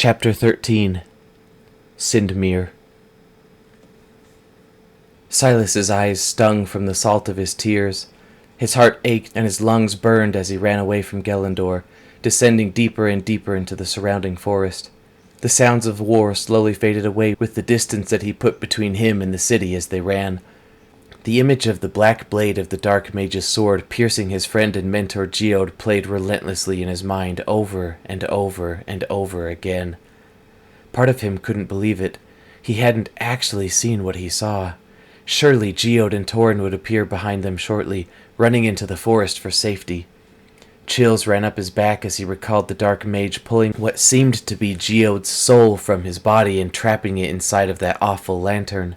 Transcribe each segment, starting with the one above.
Chapter 13. Sindmir. Silas's eyes stung from the salt of his tears. His heart ached and his lungs burned as he ran away from Gelendor, descending deeper and deeper into the surrounding forest. The sounds of war slowly faded away with the distance that he put between him and the city as they ran. The image of the black blade of the Dark Mage's sword piercing his friend and mentor Geode played relentlessly in his mind over and over and over again. Part of him couldn't believe it. He hadn't actually seen what he saw. Surely Geode and Torin would appear behind them shortly, running into the forest for safety. Chills ran up his back as he recalled the Dark Mage pulling what seemed to be Geode's soul from his body and trapping it inside of that awful lantern.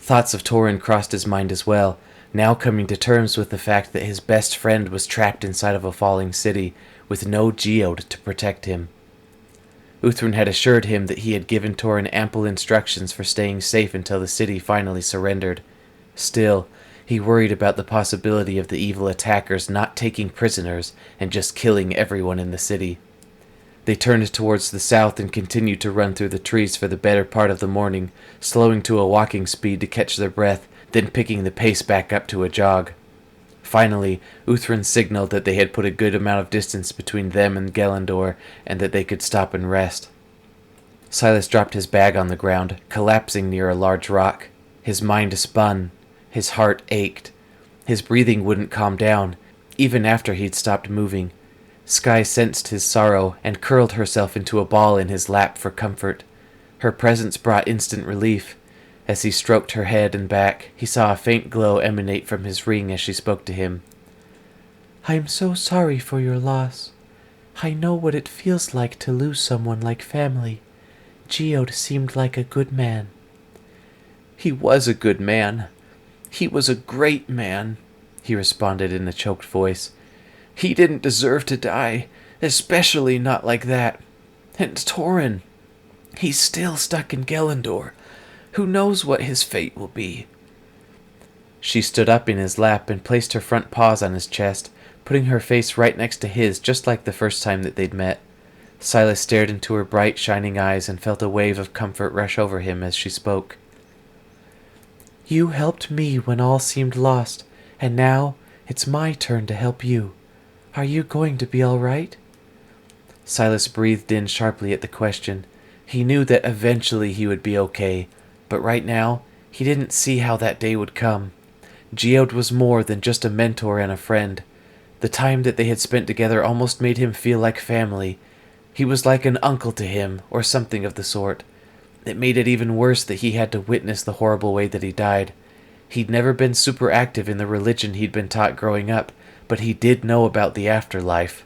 Thoughts of Torin crossed his mind as well, now coming to terms with the fact that his best friend was trapped inside of a falling city, with no Geode to protect him. Uthrin had assured him that he had given Torin ample instructions for staying safe until the city finally surrendered. Still, he worried about the possibility of the evil attackers not taking prisoners and just killing everyone in the city. They turned towards the south and continued to run through the trees for the better part of the morning, slowing to a walking speed to catch their breath, then picking the pace back up to a jog. Finally, Uthrin signaled that they had put a good amount of distance between them and Gelendor, and that they could stop and rest. Silas dropped his bag on the ground, collapsing near a large rock. His mind spun. His heart ached. His breathing wouldn't calm down, even after he'd stopped moving. Sky sensed his sorrow and curled herself into a ball in his lap for comfort. Her presence brought instant relief. As he stroked her head and back, he saw a faint glow emanate from his ring as she spoke to him. "I am so sorry for your loss. I know what it feels like to lose someone like family. Geode seemed like a good man." "He was a good man. He was a great man," he responded in a choked voice. "He didn't deserve to die, especially not like that. And Torin, he's still stuck in Gelendor. Who knows what his fate will be?" She stood up in his lap and placed her front paws on his chest, putting her face right next to his just like the first time that they'd met. Silas stared into her bright, shining eyes and felt a wave of comfort rush over him as she spoke. "You helped me when all seemed lost, and now it's my turn to help you. Are you going to be all right?" Silas breathed in sharply at the question. He knew that eventually he would be okay, but right now, he didn't see how that day would come. Geode was more than just a mentor and a friend. The time that they had spent together almost made him feel like family. He was like an uncle to him, or something of the sort. It made it even worse that he had to witness the horrible way that he died. He'd never been super active in the religion he'd been taught growing up, but he did know about the afterlife.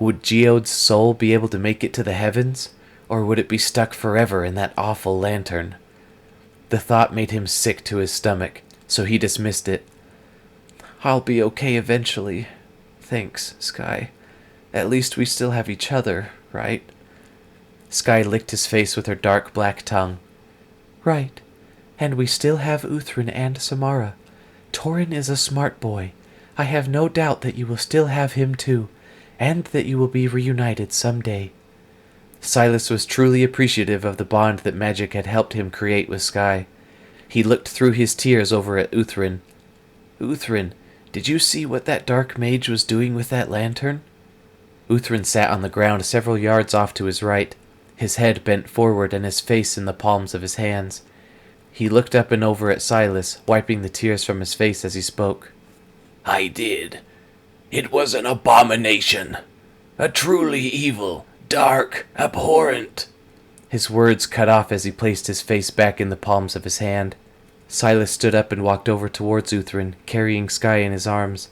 Would Geode's soul be able to make it to the heavens, or would it be stuck forever in that awful lantern? The thought made him sick to his stomach, so he dismissed it. "I'll be okay eventually. Thanks, Sky. At least we still have each other, right?" Sky licked his face with her dark black tongue. "Right. And we still have Uthrin and Samara. Torin is a smart boy. I have no doubt that you will still have him too, and that you will be reunited someday." Silas was truly appreciative of the bond that magic had helped him create with Sky. He looked through his tears over at Uthrin. "Uthrin, did you see what that Dark Mage was doing with that lantern?" Uthrin sat on the ground several yards off to his right, his head bent forward and his face in the palms of his hands. He looked up and over at Silas, wiping the tears from his face as he spoke. "I did. It was an abomination. A truly evil, dark, abhorrent." His words cut off as he placed his face back in the palms of his hand. Silas stood up and walked over towards Uthrin, carrying Sky in his arms.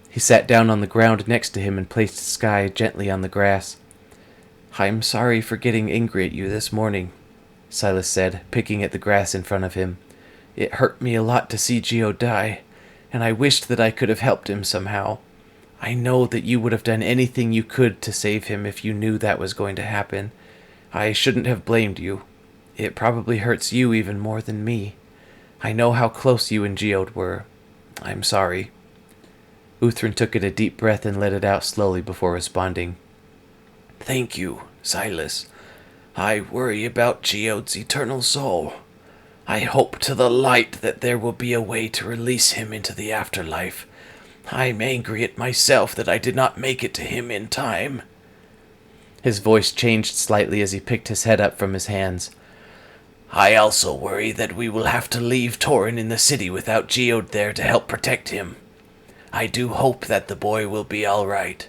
He sat down on the ground next to him and placed Sky gently on the grass. "I'm sorry for getting angry at you this morning," Silas said, picking at the grass in front of him. "It hurt me a lot to see Geode die, and I wished that I could have helped him somehow. I know that you would have done anything you could to save him if you knew that was going to happen. I shouldn't have blamed you. It probably hurts you even more than me. I know how close you and Geode were. I'm sorry." Uthrin took a deep breath and let it out slowly before responding. "Thank you, Silas. I worry about Geode's eternal soul. I hope to the light that there will be a way to release him into the afterlife. I'm angry at myself that I did not make it to him in time." His voice changed slightly as he picked his head up from his hands. "I also worry that we will have to leave Torin in the city without Geode there to help protect him. I do hope that the boy will be all right."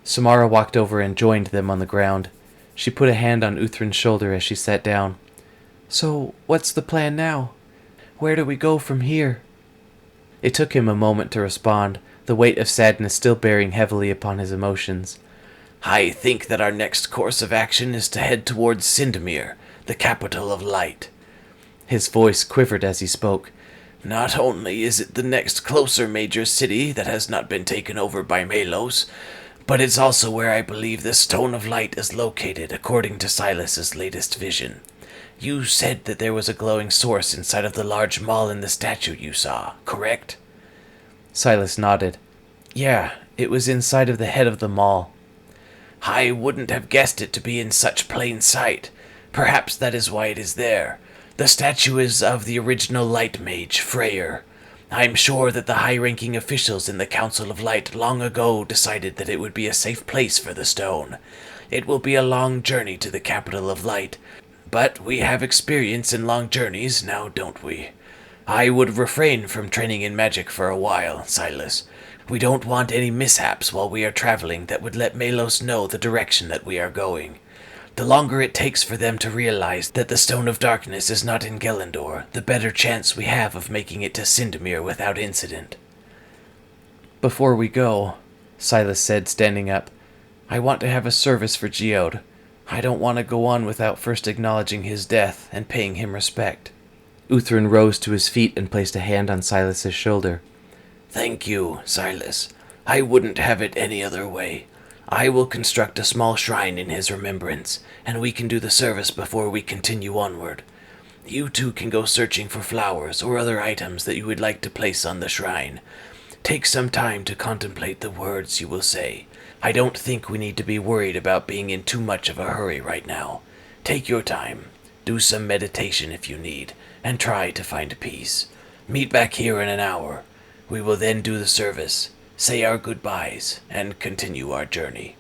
Samara walked over and joined them on the ground. She put a hand on Uthrin's shoulder as she sat down. "So, what's the plan now? Where do we go from here?" It took him a moment to respond, the weight of sadness still bearing heavily upon his emotions. "I think that our next course of action is to head towards Sindemir, the capital of light." His voice quivered as he spoke. "Not only is it the next closer major city that has not been taken over by Melos, but it's also where I believe the Stone of Light is located, according to Silas's latest vision. You said that there was a glowing source inside of the large maul in the statue you saw, correct?" Silas nodded. Yeah, it was inside of the head of the maul. "I wouldn't have guessed it to be in such plain sight. Perhaps that is why it is there. The statue is of the original Light Mage, Freyr. I'm sure that the high-ranking officials in the Council of Light long ago decided that it would be a safe place for the stone. It will be a long journey to the capital of light, but we have experience in long journeys now, don't we? I would refrain from training in magic for a while, Silas. We don't want any mishaps while we are traveling that would let Melos know the direction that we are going. The longer it takes for them to realize that the Stone of Darkness is not in Gelendor, the better chance we have of making it to Sindemir without incident." "Before we go," Silas said, standing up, "I want to have a service for Geode. I don't want to go on without first acknowledging his death and paying him respect." Uthrin rose to his feet and placed a hand on Silas's shoulder. "Thank you, Silas. I wouldn't have it any other way. I will construct a small shrine in his remembrance, and we can do the service before we continue onward. You two can go searching for flowers or other items that you would like to place on the shrine. Take some time to contemplate the words you will say. I don't think we need to be worried about being in too much of a hurry right now. Take your time. Do some meditation if you need, and try to find peace. Meet back here in an hour. We will then do the service, say our goodbyes, and continue our journey."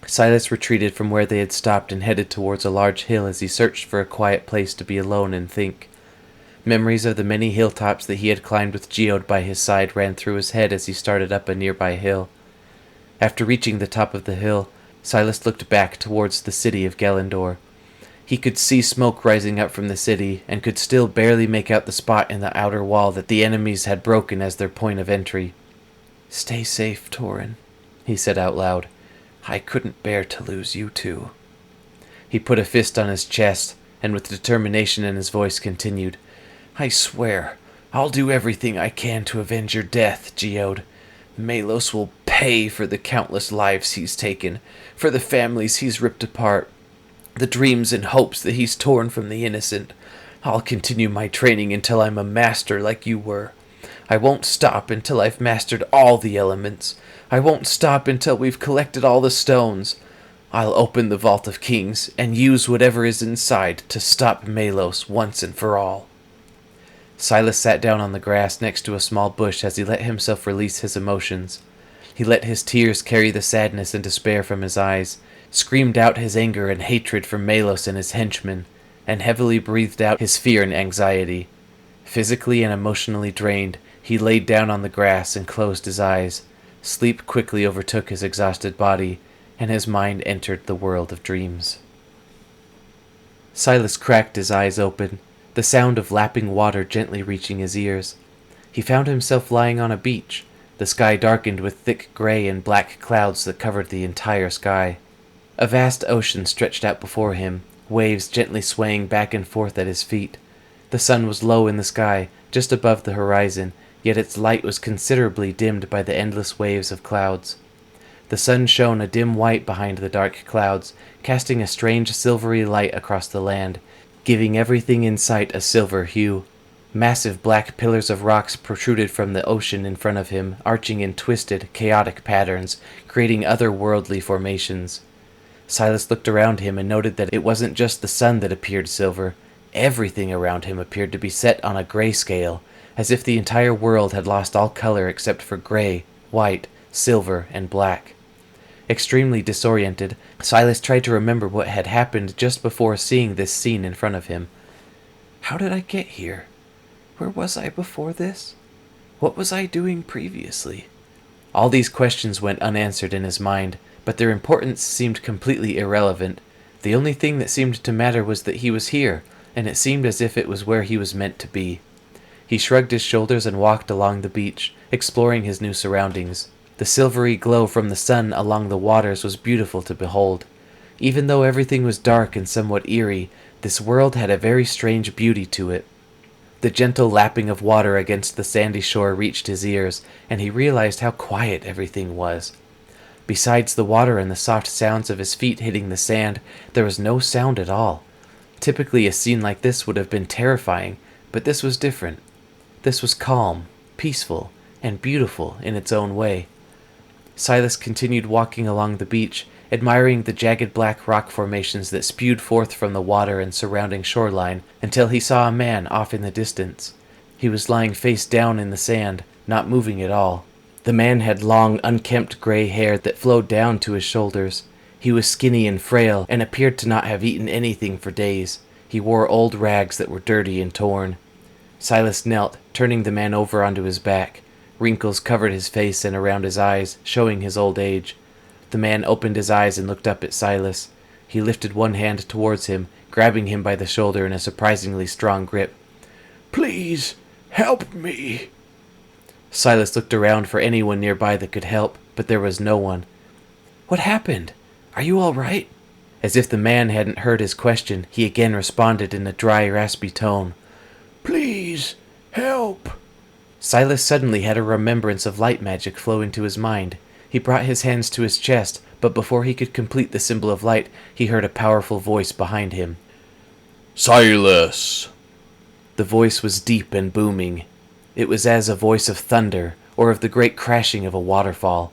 Silas retreated from where they had stopped and headed towards a large hill as he searched for a quiet place to be alone and think. Memories of the many hilltops that he had climbed with Geode by his side ran through his head as he started up a nearby hill. After reaching the top of the hill, Silas looked back towards the city of Gelendor. He could see smoke rising up from the city, and could still barely make out the spot in the outer wall that the enemies had broken as their point of entry. "Stay safe, Torin," he said out loud. "I couldn't bear to lose you too." He put a fist on his chest, and with determination in his voice continued, "I swear, I'll do everything I can to avenge your death, Geode. Melos will pay for the countless lives he's taken, for the families he's ripped apart, the dreams and hopes that he's torn from the innocent. I'll continue my training until I'm a master like you were. I won't stop until I've mastered all the elements. I won't stop until we've collected all the stones. I'll open the Vault of Kings and use whatever is inside to stop Melos once and for all." Silas sat down on the grass next to a small bush as he let himself release his emotions. He let his tears carry the sadness and despair from his eyes, screamed out his anger and hatred for Melos and his henchmen, and heavily breathed out his fear and anxiety. Physically and emotionally drained, he laid down on the grass and closed his eyes. Sleep quickly overtook his exhausted body, and his mind entered the world of dreams. Silas cracked his eyes open, the sound of lapping water gently reaching his ears. He found himself lying on a beach, the sky darkened with thick gray and black clouds that covered the entire sky. A vast ocean stretched out before him, waves gently swaying back and forth at his feet. The sun was low in the sky, just above the horizon, yet its light was considerably dimmed by the endless waves of clouds. The sun shone a dim white behind the dark clouds, casting a strange silvery light across the land, giving everything in sight a silver hue. Massive black pillars of rocks protruded from the ocean in front of him, arching in twisted, chaotic patterns, creating otherworldly formations. Silas looked around him and noted that it wasn't just the sun that appeared silver. Everything around him appeared to be set on a gray scale, as if the entire world had lost all color except for gray, white, silver, and black. Extremely disoriented, Silas tried to remember what had happened just before seeing this scene in front of him. How did I get here? Where was I before this? What was I doing previously? All these questions went unanswered in his mind, but their importance seemed completely irrelevant. The only thing that seemed to matter was that he was here, and it seemed as if it was where he was meant to be. He shrugged his shoulders and walked along the beach, exploring his new surroundings. The silvery glow from the sun along the waters was beautiful to behold. Even though everything was dark and somewhat eerie, this world had a very strange beauty to it. The gentle lapping of water against the sandy shore reached his ears, and he realized how quiet everything was. Besides the water and the soft sounds of his feet hitting the sand, there was no sound at all. Typically, a scene like this would have been terrifying, but this was different. This was calm, peaceful, and beautiful in its own way. Silas continued walking along the beach, admiring the jagged black rock formations that spewed forth from the water and surrounding shoreline, until he saw a man off in the distance. He was lying face down in the sand, not moving at all. The man had long, unkempt gray hair that flowed down to his shoulders. He was skinny and frail, and appeared to not have eaten anything for days. He wore old rags that were dirty and torn. Silas knelt, turning the man over onto his back. Wrinkles covered his face and around his eyes, showing his old age. The man opened his eyes and looked up at Silas. He lifted one hand towards him, grabbing him by the shoulder in a surprisingly strong grip. Please, help me. Silas looked around for anyone nearby that could help, but there was no one. What happened? Are you all right? As if the man hadn't heard his question, he again responded in a dry, raspy tone. Please, help. Silas suddenly had a remembrance of light magic flow into his mind. He brought his hands to his chest, but before he could complete the symbol of light, he heard a powerful voice behind him. Silas! The voice was deep and booming. It was as a voice of thunder, or of the great crashing of a waterfall.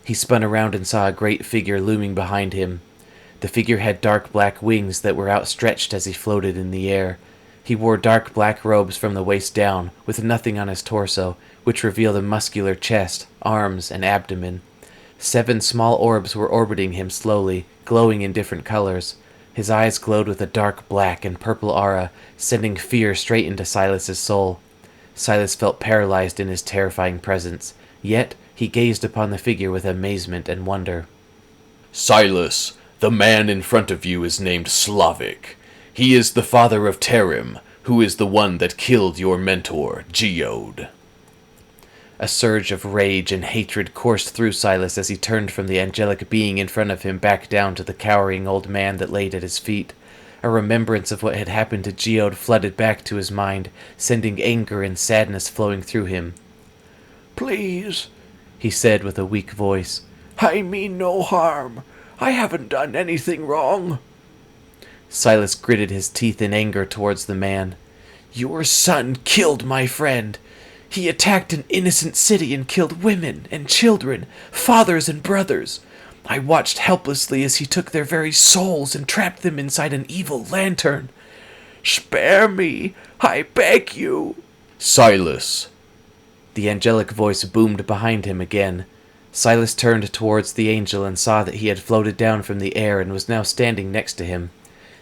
He spun around and saw a great figure looming behind him. The figure had dark black wings that were outstretched as he floated in the air. He wore dark black robes from the waist down, with nothing on his torso, which revealed a muscular chest, arms, and abdomen. 7 small orbs were orbiting him slowly, glowing in different colors. His eyes glowed with a dark black and purple aura, sending fear straight into Silas's soul. Silas felt paralyzed in his terrifying presence, yet he gazed upon the figure with amazement and wonder. Silas, the man in front of you is named Slavic. He is the father of Tarim, who is the one that killed your mentor, Geode. A surge of rage and hatred coursed through Silas as he turned from the angelic being in front of him back down to the cowering old man that laid at his feet. A remembrance of what had happened to Geode flooded back to his mind, sending anger and sadness flowing through him. Please, he said with a weak voice. I mean no harm. I haven't done anything wrong. Silas gritted his teeth in anger towards the man. Your son killed my friend. He attacked an innocent city and killed women and children, fathers and brothers. I watched helplessly as he took their very souls and trapped them inside an evil lantern. Spare me, I beg you. Silas. The angelic voice boomed behind him again. Silas turned towards the angel and saw that he had floated down from the air and was now standing next to him.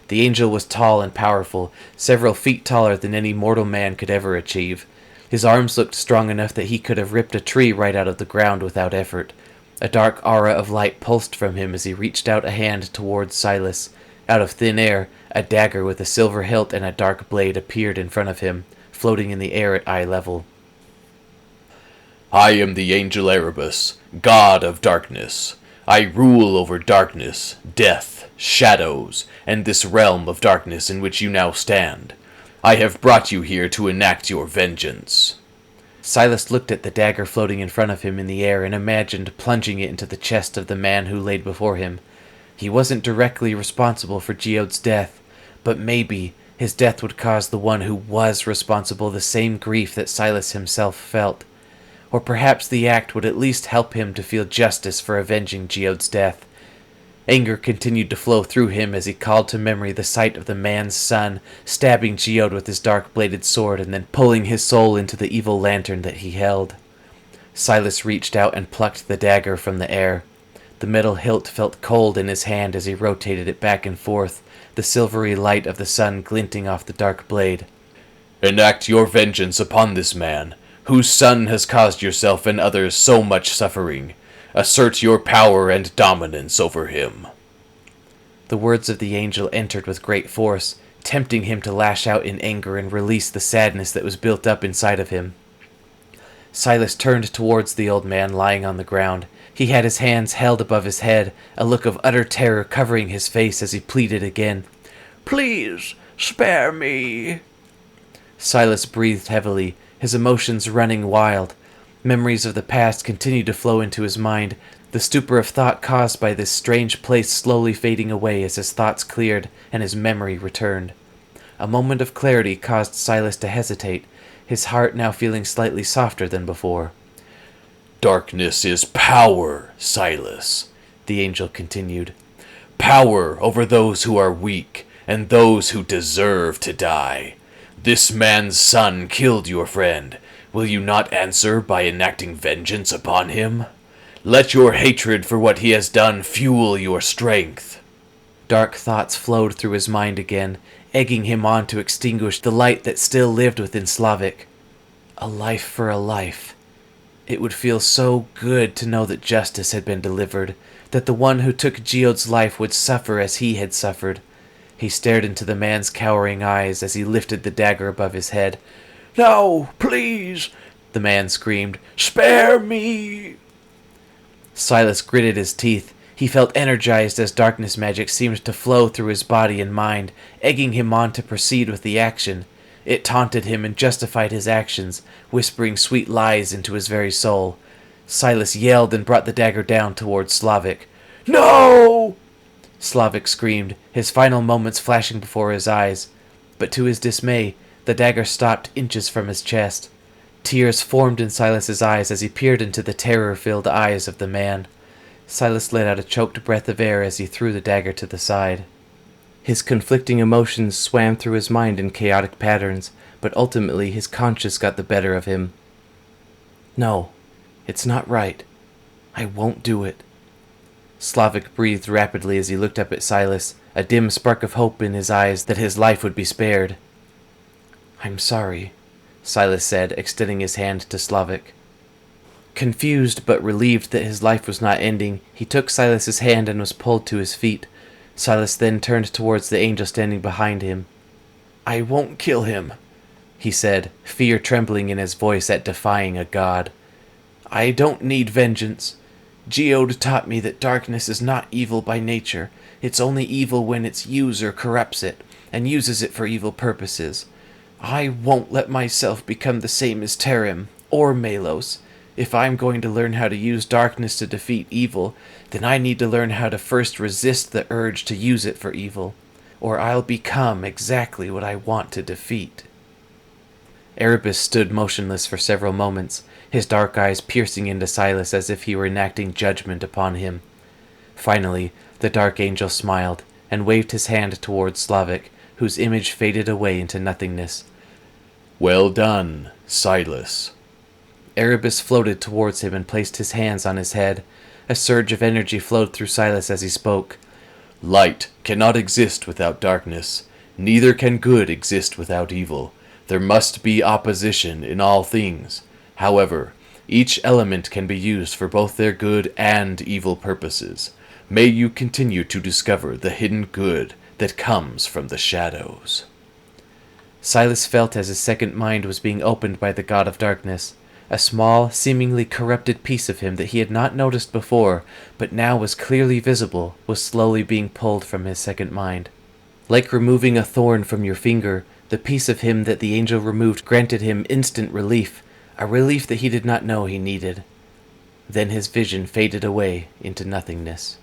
The angel was tall and powerful, several feet taller than any mortal man could ever achieve. His arms looked strong enough that he could have ripped a tree right out of the ground without effort. A dark aura of light pulsed from him as he reached out a hand towards Silas. Out of thin air, a dagger with a silver hilt and a dark blade appeared in front of him, floating in the air at eye level. I am the Angel Erebus, god of darkness. I rule over darkness, death, shadows, and this realm of darkness in which you now stand. I have brought you here to enact your vengeance. Silas looked at the dagger floating in front of him in the air and imagined plunging it into the chest of the man who laid before him. He wasn't directly responsible for Geode's death, but maybe his death would cause the one who was responsible the same grief that Silas himself felt. Or perhaps the act would at least help him to feel justice for avenging Geode's death. Anger continued to flow through him as he called to memory the sight of the man's son stabbing Geode with his dark-bladed sword and then pulling his soul into the evil lantern that he held. Silas reached out and plucked the dagger from the air. The metal hilt felt cold in his hand as he rotated it back and forth, the silvery light of the sun glinting off the dark blade. Enact your vengeance upon this man, whose son has caused yourself and others so much suffering. Assert your power and dominance over him. The words of the angel entered with great force, tempting him to lash out in anger and release the sadness that was built up inside of him. Silas turned towards the old man lying on the ground. He had his hands held above his head, a look of utter terror covering his face as he pleaded again. Please, spare me. Silas breathed heavily, his emotions running wild. Memories of the past continued to flow into his mind, the stupor of thought caused by this strange place slowly fading away as his thoughts cleared and his memory returned. A moment of clarity caused Silas to hesitate, his heart now feeling slightly softer than before. Darkness is power, Silas, the angel continued. Power over those who are weak and those who deserve to die. This man's son killed your friend. Will you not answer by enacting vengeance upon him? Let your hatred for what he has done fuel your strength. Dark thoughts flowed through his mind again, egging him on to extinguish the light that still lived within Slavik. A life for a life. It would feel so good to know that justice had been delivered, that the one who took Geode's life would suffer as he had suffered. He stared into the man's cowering eyes as he lifted the dagger above his head. No, please, the man screamed. Spare me! Silas gritted his teeth. He felt energized as darkness magic seemed to flow through his body and mind, egging him on to proceed with the action. It taunted him and justified his actions, whispering sweet lies into his very soul. Silas yelled and brought the dagger down towards Slavik. No! Slavik screamed, his final moments flashing before his eyes. But to his dismay, the dagger stopped inches from his chest. Tears formed in Silas's eyes as he peered into the terror-filled eyes of the man. Silas let out a choked breath of air as he threw the dagger to the side. His conflicting emotions swam through his mind in chaotic patterns, but ultimately his conscience got the better of him. No, it's not right. I won't do it. Slavik breathed rapidly as he looked up at Silas, a dim spark of hope in his eyes that his life would be spared. I'm sorry, Silas said, extending his hand to Slavik. Confused but relieved that his life was not ending, he took Silas's hand and was pulled to his feet. Silas then turned towards the angel standing behind him. I won't kill him, he said, fear trembling in his voice at defying a god. I don't need vengeance. Geode taught me that darkness is not evil by nature. It's only evil when its user corrupts it, and uses it for evil purposes. I won't let myself become the same as Tarim, or Malos. If I'm going to learn how to use darkness to defeat evil, then I need to learn how to first resist the urge to use it for evil, or I'll become exactly what I want to defeat. Erebus stood motionless for several moments, his dark eyes piercing into Silas as if he were enacting judgment upon him. Finally, the dark angel smiled, and waved his hand towards Slavik, whose image faded away into nothingness. Well done, Silas. Erebus floated towards him and placed his hands on his head. A surge of energy flowed through Silas as he spoke. Light cannot exist without darkness. Neither can good exist without evil. There must be opposition in all things. However, each element can be used for both their good and evil purposes. May you continue to discover the hidden good that comes from the shadows. Silas felt as his second mind was being opened by the god of darkness. A small, seemingly corrupted piece of him that he had not noticed before, but now was clearly visible, was slowly being pulled from his second mind. Like removing a thorn from your finger, the piece of him that the angel removed granted him instant relief, a relief that he did not know he needed. Then his vision faded away into nothingness.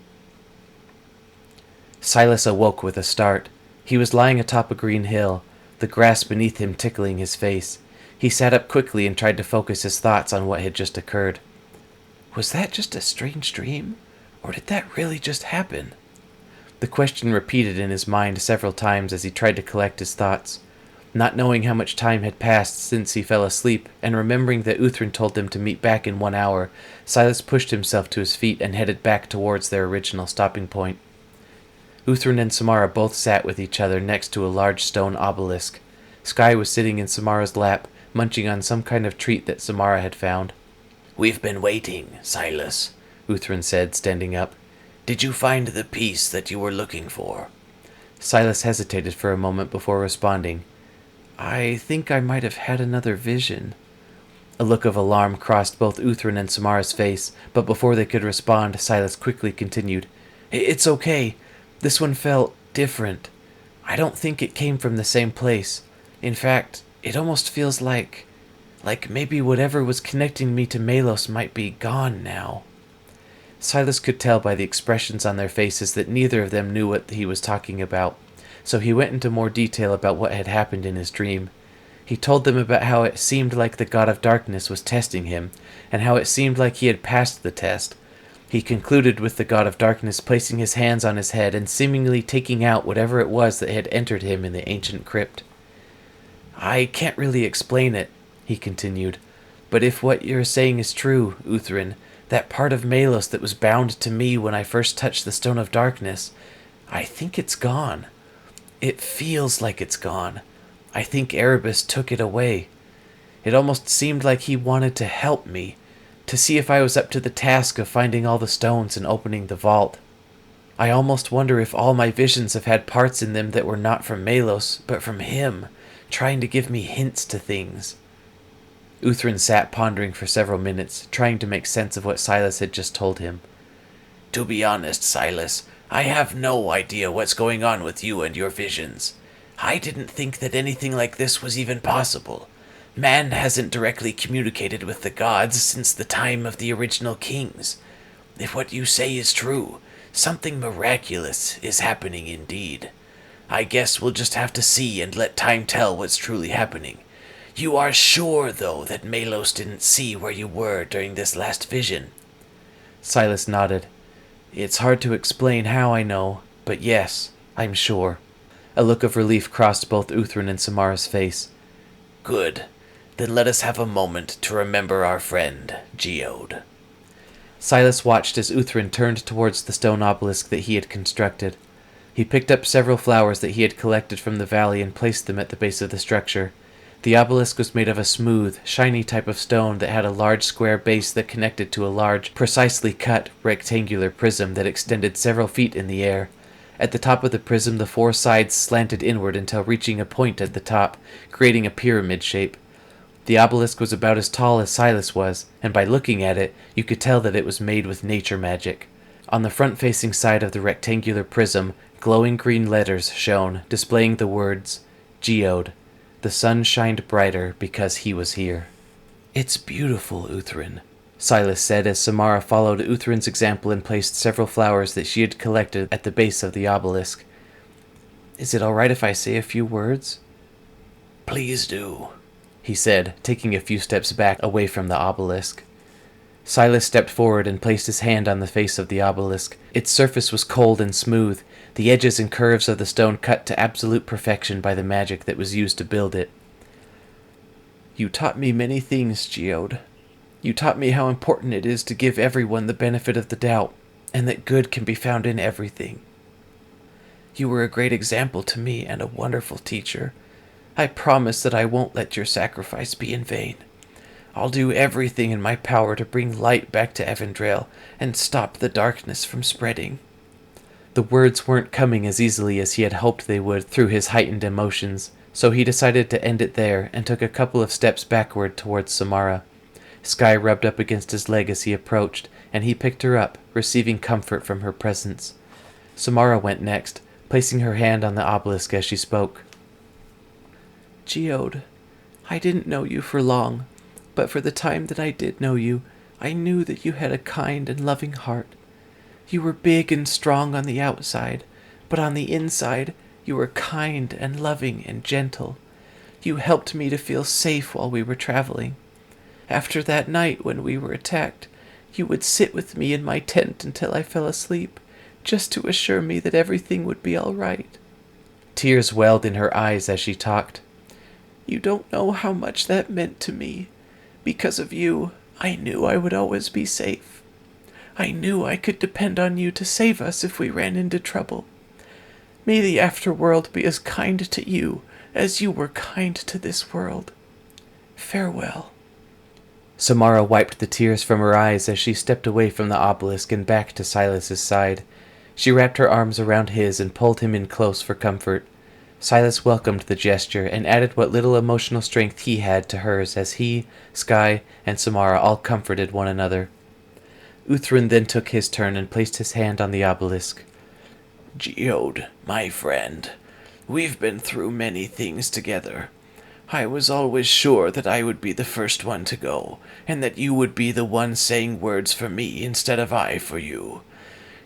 Silas awoke with a start. He was lying atop a green hill, the grass beneath him tickling his face. He sat up quickly and tried to focus his thoughts on what had just occurred. Was that just a strange dream? Or did that really just happen? The question repeated in his mind several times as he tried to collect his thoughts. Not knowing how much time had passed since he fell asleep, and remembering that Uthrin told them to meet back in 1 hour, Silas pushed himself to his feet and headed back towards their original stopping point. Uthrin and Samara both sat with each other next to a large stone obelisk. Sky was sitting in Samara's lap, munching on some kind of treat that Samara had found. "We've been waiting, Silas," Uthrin said, standing up. "Did you find the piece that you were looking for?" Silas hesitated for a moment before responding. "I think I might have had another vision." A look of alarm crossed both Uthrin and Samara's face, but before they could respond, Silas quickly continued. "It's okay. This one felt different. I don't think it came from the same place. In fact, it almost feels like maybe whatever was connecting me to Melos might be gone now." Silas could tell by the expressions on their faces that neither of them knew what he was talking about, so he went into more detail about what had happened in his dream. He told them about how it seemed like the God of Darkness was testing him, and how it seemed like he had passed the test. He concluded with the God of Darkness placing his hands on his head and seemingly taking out whatever it was that had entered him in the ancient crypt. "I can't really explain it," he continued, "but if what you're saying is true, Uthrin, that part of Melos that was bound to me when I first touched the Stone of Darkness, I think it's gone. It feels like it's gone. I think Erebus took it away. It almost seemed like he wanted to help me, to see if I was up to the task of finding all the stones and opening the vault. I almost wonder if all my visions have had parts in them that were not from Melos, but from him, trying to give me hints to things." Uthrin sat pondering for several minutes, trying to make sense of what Silas had just told him. "To be honest, Silas, I have no idea what's going on with you and your visions. I didn't think that anything like this was even possible. Man hasn't directly communicated with the gods since the time of the original kings. If what you say is true, something miraculous is happening indeed. I guess we'll just have to see and let time tell what's truly happening. You are sure, though, that Melos didn't see where you were during this last vision?" Silas nodded. "It's hard to explain how I know, but yes, I'm sure." A look of relief crossed both Uthrin and Samara's face. "Good. Then let us have a moment to remember our friend, Geode." Silas watched as Uthrin turned towards the stone obelisk that he had constructed. He picked up several flowers that he had collected from the valley and placed them at the base of the structure. The obelisk was made of a smooth, shiny type of stone that had a large square base that connected to a large, precisely cut, rectangular prism that extended several feet in the air. At the top of the prism, the four sides slanted inward until reaching a point at the top, creating a pyramid shape. The obelisk was about as tall as Silas was, and by looking at it, you could tell that it was made with nature magic. On the front-facing side of the rectangular prism, glowing green letters shone, displaying the words, Geode. The sun shined brighter because he was here. "It's beautiful, Uthrin," Silas said as Samara followed Uthrin's example and placed several flowers that she had collected at the base of the obelisk. "Is it all right if I say a few words?" "Please do," he said, taking a few steps back away from the obelisk. Silas stepped forward and placed his hand on the face of the obelisk. Its surface was cold and smooth, the edges and curves of the stone cut to absolute perfection by the magic that was used to build it. "You taught me many things, Geode. You taught me how important it is to give everyone the benefit of the doubt, and that good can be found in everything. You were a great example to me and a wonderful teacher. I promise that I won't let your sacrifice be in vain. I'll do everything in my power to bring light back to Evandrail and stop the darkness from spreading." The words weren't coming as easily as he had hoped they would through his heightened emotions, so he decided to end it there and took a couple of steps backward towards Samara. Sky rubbed up against his leg as he approached, and he picked her up, receiving comfort from her presence. Samara went next, placing her hand on the obelisk as she spoke. "Geode, I didn't know you for long, but for the time that I did know you, I knew that you had a kind and loving heart. You were big and strong on the outside, but on the inside, you were kind and loving and gentle. You helped me to feel safe while we were traveling. After that night when we were attacked, you would sit with me in my tent until I fell asleep, just to assure me that everything would be all right. Tears welled in her eyes as she talked. You don't know how much that meant to me. Because of you, I knew I would always be safe. I knew I could depend on you to save us if we ran into trouble. May the afterworld be as kind to you as you were kind to this world. Farewell. Samara wiped the tears from her eyes as she stepped away from the obelisk and back to Silas's side. She wrapped her arms around his and pulled him in close for comfort. Silas welcomed the gesture and added what little emotional strength he had to hers as he, Sky, and Samara all comforted one another. Uthrin then took his turn and placed his hand on the obelisk. Geode, my friend, we've been through many things together. I was always sure that I would be the first one to go, and that you would be the one saying words for me instead of I for you.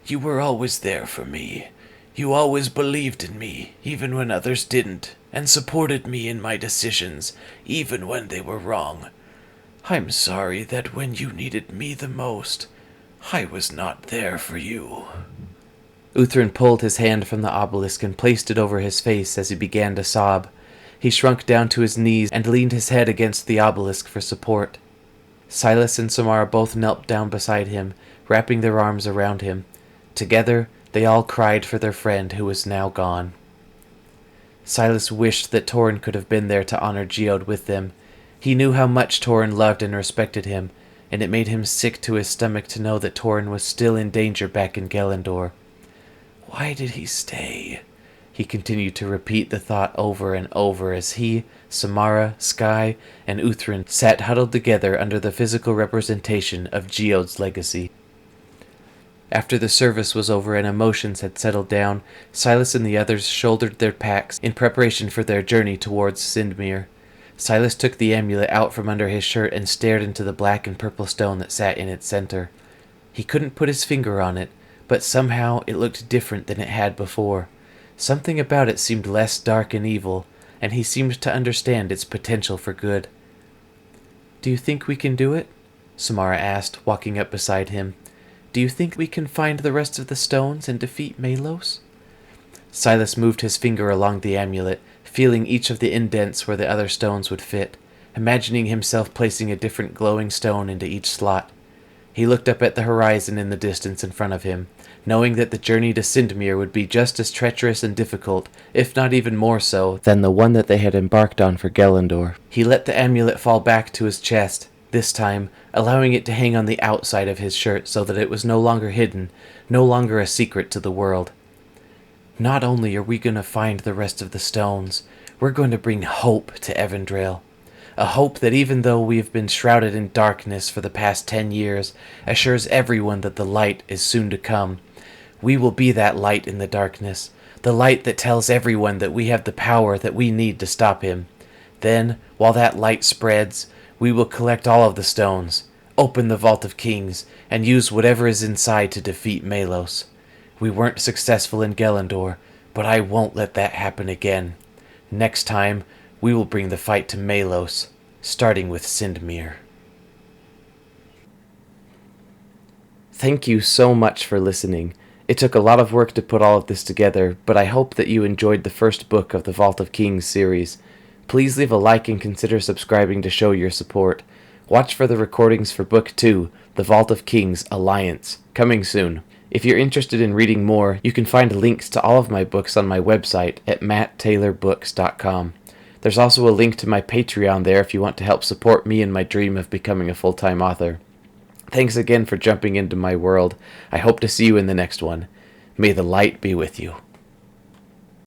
You were always there for me. You always believed in me, even when others didn't, and supported me in my decisions, even when they were wrong. I'm sorry that when you needed me the most, I was not there for you. Uthrin pulled his hand from the obelisk and placed it over his face as he began to sob. He shrunk down to his knees and leaned his head against the obelisk for support. Silas and Samara both knelt down beside him, wrapping their arms around him. Together, they all cried for their friend who was now gone. Silas wished that Torin could have been there to honor Geode with them. He knew how much Torin loved and respected him, and it made him sick to his stomach to know that Torin was still in danger back in Gelendor. Why did he stay? He continued to repeat the thought over and over as he, Samara, Sky, and Uthrin sat huddled together under the physical representation of Geode's legacy. After the service was over and emotions had settled down, Silas and the others shouldered their packs in preparation for their journey towards Sindmere. Silas took the amulet out from under his shirt and stared into the black and purple stone that sat in its center. He couldn't put his finger on it, but somehow it looked different than it had before. Something about it seemed less dark and evil, and he seemed to understand its potential for good. "Do you think we can do it?" Samara asked, walking up beside him. "Do you think we can find the rest of the stones and defeat Melos?" Silas moved his finger along the amulet, feeling each of the indents where the other stones would fit, imagining himself placing a different glowing stone into each slot. He looked up at the horizon in the distance in front of him, knowing that the journey to Sindmere would be just as treacherous and difficult, if not even more so, than the one that they had embarked on for Gelendor. He let the amulet fall back to his chest, this time allowing it to hang on the outside of his shirt so that it was no longer hidden, no longer a secret to the world. "Not only are we going to find the rest of the stones, we're going to bring hope to Evandrail. A hope that even though we have been shrouded in darkness for the past 10 years, assures everyone that the light is soon to come. We will be that light in the darkness, the light that tells everyone that we have the power that we need to stop him. Then, while that light spreads, we will collect all of the stones, open the Vault of Kings, and use whatever is inside to defeat Melos. We weren't successful in Gelendor, but I won't let that happen again. Next time, we will bring the fight to Melos, starting with Sindmere." Thank you so much for listening. It took a lot of work to put all of this together, but I hope that you enjoyed the first book of the Vault of Kings series. Please leave a like and consider subscribing to show your support. Watch for the recordings for Book 2, The Vault of Kings Alliance, coming soon. If you're interested in reading more, you can find links to all of my books on my website at matttaylorbooks.com. There's also a link to my Patreon there if you want to help support me in my dream of becoming a full-time author. Thanks again for jumping into my world. I hope to see you in the next one. May the light be with you.